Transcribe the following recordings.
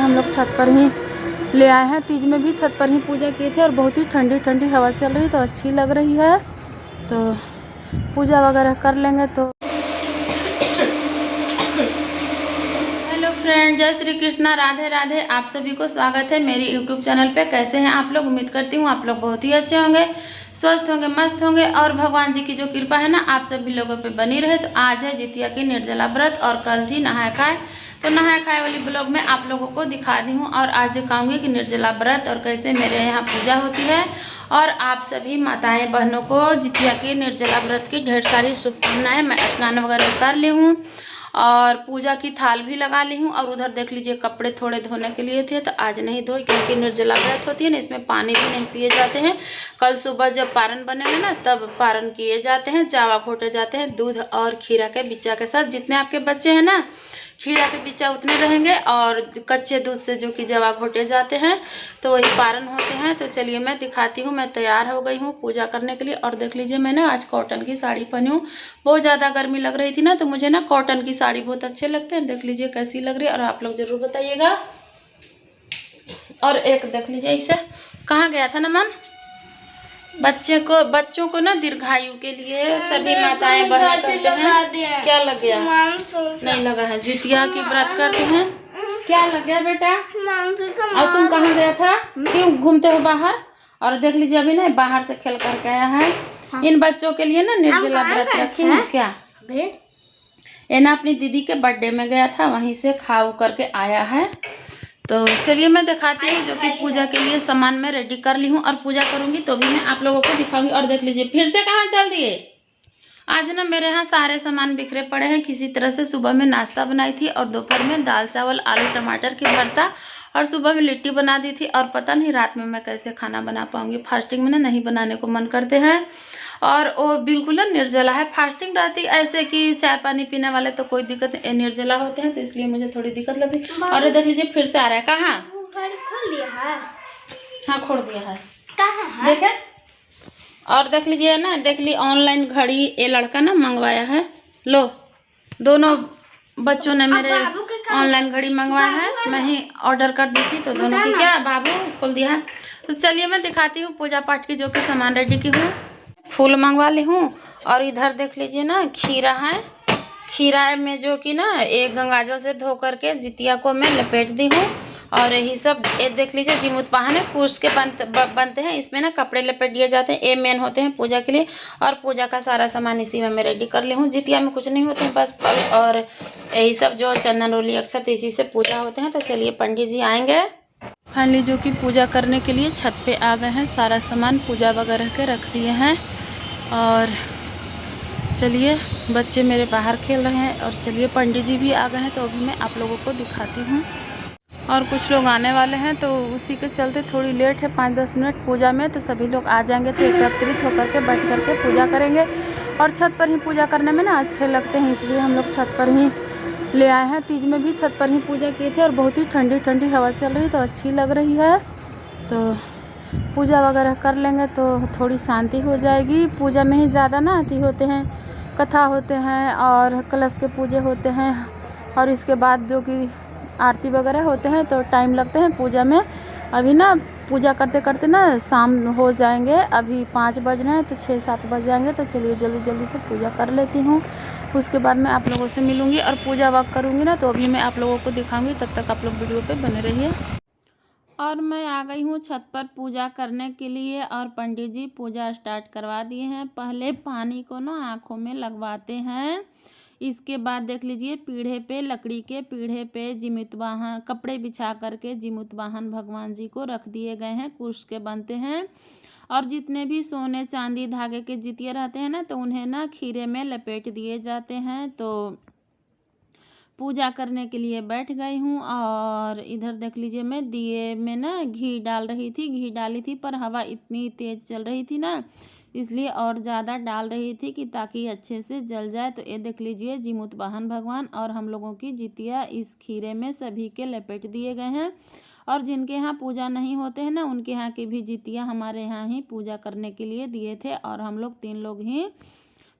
हम लोग छत पर ही ले आए हैं। तीज में भी छत पर ही पूजा किए थे और बहुत ही ठंडी ठंडी हवा चल रही तो अच्छी लग रही है, तो पूजा वगैरह कर लेंगे। तो हेलो फ्रेंड, जय श्री कृष्णा, राधे राधे। आप सभी को स्वागत है मेरी यूट्यूब चैनल पे। कैसे हैं आप लोग? उम्मीद करती हूँ आप लोग बहुत ही अच्छे होंगे, स्वस्थ होंगे, मस्त होंगे और भगवान जी की जो कृपा है ना आप सभी लोगों पे बनी रहे। तो आज है जितिया की निर्जला व्रत और कल थी नहाय खाए। तो नहाय खाए वाली ब्लॉग में आप लोगों को दिखा दी हूँ और आज दिखाऊंगी कि निर्जला व्रत और कैसे मेरे यहाँ पूजा होती है। और आप सभी माताएं बहनों को जितिया की निर्जला व्रत की ढेर सारी शुभकामनाएं। मैं स्नान वगैरह कर ली हूँ और पूजा की थाल भी लगा ली हूँ। और उधर देख लीजिए कपड़े थोड़े धोने के लिए थे तो आज नहीं धोए, क्योंकि निर्जला व्रत होती है ना, इसमें पानी भी नहीं पिए जाते हैं। कल सुबह जब पारण बनेगा ना तब पारण किए जाते हैं, चावा घोटे जाते हैं दूध और खीरा के बिच्चा के साथ। जितने आपके बच्चे हैं ना खीरा के बिच्चा उतने रहेंगे और कच्चे दूध से जो कि जवा घोटे जाते हैं तो वही पारण होते हैं। तो चलिए मैं दिखाती हूँ। मैं तैयार हो गई हूँ पूजा करने के लिए। और देख लीजिए मैंने आज कॉटन की साड़ी पहनी हूँ। बहुत ज़्यादा गर्मी लग रही थी ना तो मुझे ना कॉटन की साड़ी बहुत अच्छे लगते हैं। देख लीजिए कैसी लग रही है और आप लोग ज़रूर बताइएगा। और एक देख लीजिए इसे कहाँ गया था ना मन, बच्चों को ना दीर्घायु के लिए सभी माताएं बहन करते हैं। क्या लग गया? नहीं लगा है, जितिया की व्रत करते हैं। क्या लग गया बेटा? और तुम कहाँ गया था? क्यों घूमते हो बाहर? और देख लीजिए अभी ना बाहर से खेल करके आया है। इन बच्चों के लिए ना निर्जला व्रत रखी हूँ। क्या ये ना अपनी दीदी के बर्थडे में गया था, वहीं से खाऊ करके आया है। तो चलिए मैं दिखाती हूँ। जो कि पूजा के लिए सामान मैं रेडी कर ली हूँ और पूजा करूँगी तो भी मैं आप लोगों को दिखाऊंगी। और देख लीजिए फिर से कहाँ चल दिए। आज ना मेरे यहाँ सारे सामान बिखरे पड़े हैं। किसी तरह से सुबह में नाश्ता बनाई थी और दोपहर में दाल चावल आलू टमाटर की भरता और सुबह में लिट्टी बना दी थी। और पता नहीं रात में मैं कैसे खाना बना पाऊँगी। फास्टिंग में ना नहीं बनाने को मन करते हैं और वो बिल्कुल निर्जला है। फास्टिंग रहती ऐसे कि चाय पानी पीने वाले तो कोई दिक्कत नहीं, निर्जला होते हैं तो इसलिए मुझे थोड़ी दिक्कत लगती। और देख लीजिए फिर से आ रहा है। कहाँ? खोल दिया है। हाँ खोल दिया है। कहाँ है? देखे। और देख लीजिए ना, देख ली ऑनलाइन घड़ी ये लड़का ना मंगवाया है। लो दोनों बच्चों ने मेरे ऑनलाइन घड़ी मंगवाया है। मैं ही ऑर्डर कर दी थी तो दोनों की। क्या बाबू खोल दिया है। तो चलिए मैं दिखाती हूँ पूजा पाठ की जो कि सामान रेडी की हूँ। फूल मंगवा ली हूँ और इधर देख लीजिए ना खीरा है। खीरा में जो कि ना एक गंगाजल से धो करके जितिया को मैं लपेट दी हूँ। और यही सब ये देख लीजिए जिमुत पहाने कुश के बनते हैं। इसमें ना कपड़े लपेट दिए जाते हैं। ये मेन होते हैं पूजा के लिए। और पूजा का सारा सामान इसी में मैं रेडी कर ली हूँ। जितिया में कुछ नहीं होते हैं, बस फल और यही सब जो चंदन रोली अक्षत इसी से पूजा होते हैं। तो चलिए पंडित जी आएंगे। फाइनली जो कि पूजा करने के लिए छत पे आ गए हैं। सारा सामान पूजा वगैरह के रख दिए हैं। और चलिए बच्चे मेरे बाहर खेल रहे हैं। और चलिए पंडित जी भी आ गए हैं तो अभी मैं आप लोगों को दिखाती हूँ। और कुछ लोग आने वाले हैं तो उसी के चलते थोड़ी लेट है, 5-10 मिनट पूजा में। तो सभी लोग आ जाएंगे तो एकत्रित होकर के बैठ करके पूजा करेंगे। और छत पर ही पूजा करने में ना अच्छे लगते हैं, इसलिए हम लोग छत पर ही ले आए हैं। तीज में भी छत पर ही पूजा किए थे और बहुत ही ठंडी ठंडी हवा चल रही तो अच्छी लग रही है। तो पूजा वगैरह कर लेंगे तो थोड़ी शांति हो जाएगी। पूजा में ही ज़्यादा ना आती होते हैं, कथा होते हैं और कलश के पूजे होते हैं। और इसके बाद जो कि आरती वगैरह होते हैं तो टाइम लगते हैं पूजा में। अभी ना पूजा करते करते ना शाम हो जाएंगे। अभी 5 बज रहे हैं तो 6-7 बज जाएंगे। तो चलिए जल्दी जल्दी से पूजा कर लेती हूँ। उसके बाद मैं आप लोगों से मिलूँगी और पूजा वक्त करूँगी ना तो अभी मैं आप लोगों को दिखाऊँगी। तब तक आप लोग वीडियो पे बने रहिए। और मैं आ गई हूँ छत पर पूजा करने के लिए और पंडित जी पूजा स्टार्ट करवा दिए हैं। पहले पानी को ना आँखों में लगवाते हैं। इसके बाद देख लीजिए पीढ़े पे, लकड़ी के पीढ़े पे जिमित वाहन कपड़े बिछा करके जिमुत वाहन भगवान जी को रख दिए गए हैं। कुश के बनते हैं। और जितने भी सोने चांदी धागे के जितिया रहते हैं ना तो उन्हें ना खीरे में लपेट दिए जाते हैं। तो पूजा करने के लिए बैठ गई हूँ। और इधर देख लीजिए मैं दिए में ना घी डाल रही थी। घी डाली थी पर हवा इतनी तेज़ चल रही थी ना इसलिए और ज़्यादा डाल रही थी कि ताकि अच्छे से जल जाए। तो ये देख लीजिए जिमुत वाहन भगवान और हम लोगों की जितिया इस खीरे में सभी के लपेट दिए गए हैं। और जिनके यहाँ पूजा नहीं होते हैं ना उनके यहाँ की भी जितिया हमारे यहाँ ही पूजा करने के लिए दिए थे। और हम लोग 3 लोग ही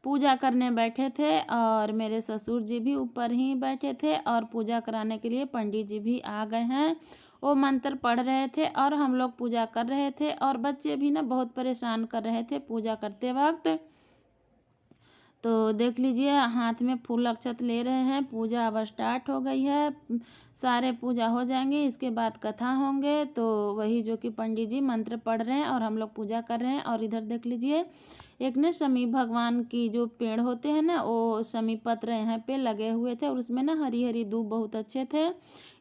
पूजा करने बैठे थे और मेरे ससुर जी भी ऊपर ही बैठे थे और पूजा कराने के लिए पंडित जी भी आ गए हैं। वो मंत्र पढ़ रहे थे और हम लोग पूजा कर रहे थे और बच्चे भी ना बहुत परेशान कर रहे थे पूजा करते वक्त। तो देख लीजिए हाथ में फूल अक्षत ले रहे हैं। पूजा अब स्टार्ट हो गई है, सारे पूजा हो जाएंगे, इसके बाद कथा होंगे। तो वही जो कि पंडित जी मंत्र पढ़ रहे हैं और हम लोग पूजा कर रहे हैं। और इधर देख लीजिए एक ने शमी भगवान की जो पेड़ होते हैं ना, वो शमी पत्र यहाँ पे लगे हुए थे और उसमें ना हरी हरी दूब बहुत अच्छे थे।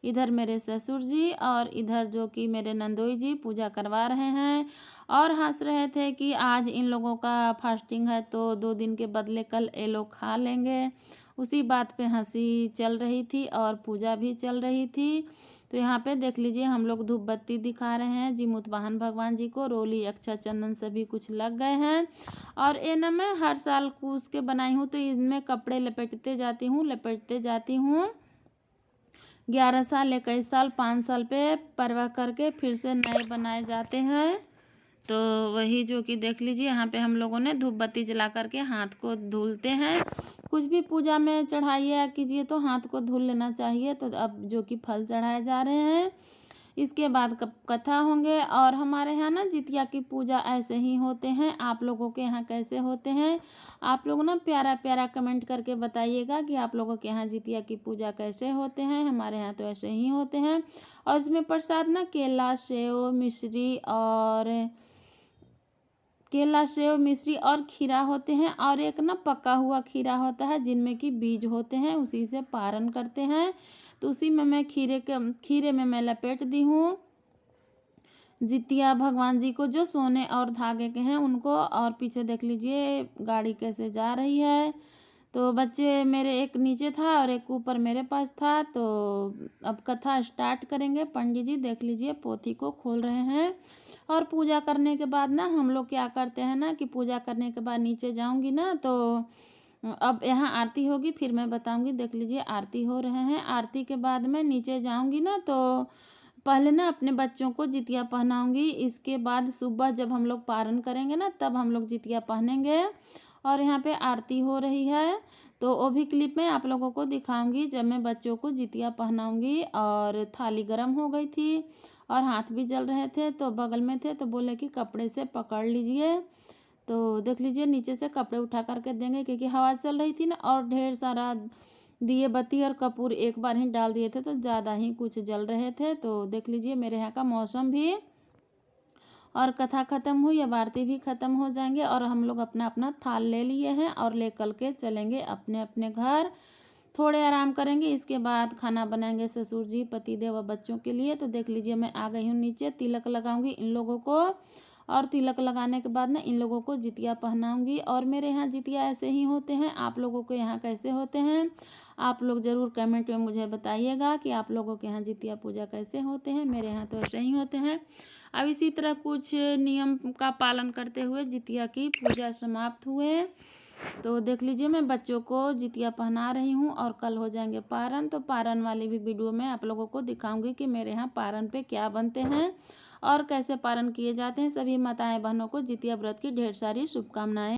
इधर मेरे ससुर जी और इधर जो कि मेरे नंदोई जी पूजा करवा रहे हैं और हंस रहे थे कि आज इन लोगों का फास्टिंग है तो 2 दिन के बदले कल ये लोग खा लेंगे। उसी बात पे हंसी चल रही थी और पूजा भी चल रही थी। तो यहाँ पे देख लीजिए हम लोग धूप बत्ती दिखा रहे हैं जीमूत वाहन भगवान जी को, रोली अक्षत चंदन सभी कुछ लग गए हैं। और ये ना मैं हर साल कूस के बनाई हूँ, तो इनमें कपड़े लपेटते जाती हूँ 11 साल 21 साल 5 साल पे परवाह करके फिर से नए बनाए जाते हैं। तो वही जो कि देख लीजिए यहाँ पे हम लोगों ने धूप बत्ती जला करके हाथ को धुलते हैं। कुछ भी पूजा में चढ़ाइए या कीजिए तो हाथ को धुल लेना चाहिए। तो अब जो कि फल चढ़ाए जा रहे हैं, इसके बाद कथा होंगे। और हमारे यहाँ ना जितिया की पूजा ऐसे ही होते हैं। आप लोगों के यहाँ कैसे होते हैं? आप लोग ना प्यारा प्यारा कमेंट करके बताइएगा कि आप लोगों के यहाँ जितिया की पूजा कैसे होते हैं। हमारे यहाँ तो ऐसे ही होते हैं। और इसमें प्रसाद ना केला सेव मिश्री और खीरा होते हैं। और एक ना पका हुआ खीरा होता है जिनमें कि बीज होते हैं, उसी से पारण करते हैं। तो उसी में मैं खीरे में मैं लपेट दी हूँ जितिया भगवान जी को जो सोने और धागे के हैं उनको। और पीछे देख लीजिए गाड़ी कैसे जा रही है। तो बच्चे मेरे एक नीचे था और एक ऊपर मेरे पास था। तो अब कथा स्टार्ट करेंगे। पंडित जी देख लीजिए पोथी को खोल रहे हैं। और पूजा करने के बाद ना हम लोग क्या करते हैं ना कि पूजा करने के बाद नीचे जाऊंगी ना, तो अब यहाँ आरती होगी फिर मैं बताऊंगी। देख लीजिए आरती हो रहे हैं। आरती के बाद मैं नीचे जाऊंगी ना, तो पहले ना अपने बच्चों को जितिया पहनाऊंगी। इसके बाद सुबह जब हम लोग पारण करेंगे ना तब हम लोग जितिया पहनेंगे। और यहाँ पे आरती हो रही है, तो वो भी क्लिप में आप लोगों को दिखाऊंगी जब मैं बच्चों को जितिया पहनाऊंगी। और थाली गर्म हो गई थी और हाथ भी जल रहे थे, तो बगल में थे तो बोले कि कपड़े से पकड़ लीजिए। तो देख लीजिए नीचे से कपड़े उठा करके देंगे क्योंकि हवा चल रही थी ना, और ढेर सारा दिए बत्ती और कपूर एक बार ही डाल दिए थे तो ज़्यादा ही कुछ जल रहे थे। तो देख लीजिए मेरे यहाँ का मौसम भी, और कथा ख़त्म हुई, अब आरती भी ख़त्म हो जाएंगे और हम लोग अपना अपना थाल ले लिए हैं और ले कल के चलेंगे अपने अपने घर। थोड़े आराम करेंगे, इसके बाद खाना बनाएंगे ससुर जी, पतिदेव व बच्चों के लिए। तो देख लीजिए मैं आ गई हूँ नीचे, तिलक लगाऊंगी इन लोगों को। और तिलक लगाने के बाद ना इन लोगों को जितिया पहनाऊंगी। और मेरे यहाँ जितिया ऐसे ही होते हैं। आप लोगों के यहाँ कैसे होते हैं? आप लोग ज़रूर कमेंट में मुझे बताइएगा कि आप लोगों के यहाँ जितिया पूजा कैसे होते हैं। मेरे यहाँ तो ऐसे ही होते हैं। अब इसी तरह कुछ नियम का पालन करते हुए जितिया की पूजा समाप्त हुए। तो देख लीजिए मैं बच्चों को जितिया पहना रही हूँ और कल हो जाएंगे पारण। तो पारण वाली भी वीडियो में आप लोगों को दिखाऊंगी कि मेरे यहाँ पारण पे क्या बनते हैं और कैसे पारण किए जाते हैं। सभी माताएं बहनों को जितिया व्रत की ढेर सारी शुभकामनाएं।